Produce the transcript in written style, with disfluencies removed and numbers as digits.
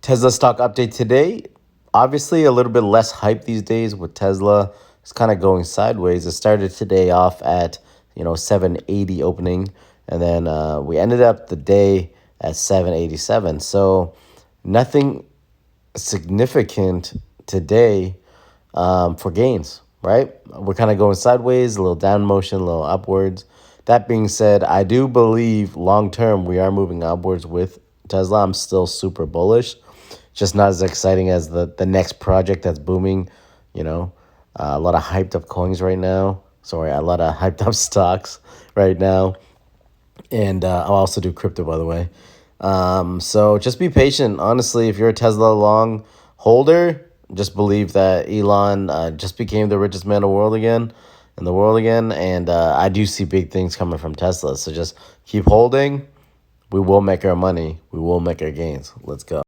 Tesla stock update today. Obviously, a little bit less hype these days with Tesla. It's kind of going sideways. It started today off at 780 opening, and then we ended up the day at 787. So nothing significant today for gains, right? We're kind of going sideways, a little down motion, a little upwards. That being said, I do believe long term we are moving upwards with Tesla. I'm still super bullish, just not as exciting as the next project that's booming. A lot of hyped up coins right now. Sorry, a lot of hyped up stocks right now. And I'll also do crypto, by the way. So just be patient. Honestly, if you're a Tesla long holder, just believe that Elon just became the richest man in the world again. And I do see big things coming from Tesla. So just keep holding. We will make our money. We will make our gains. Let's go.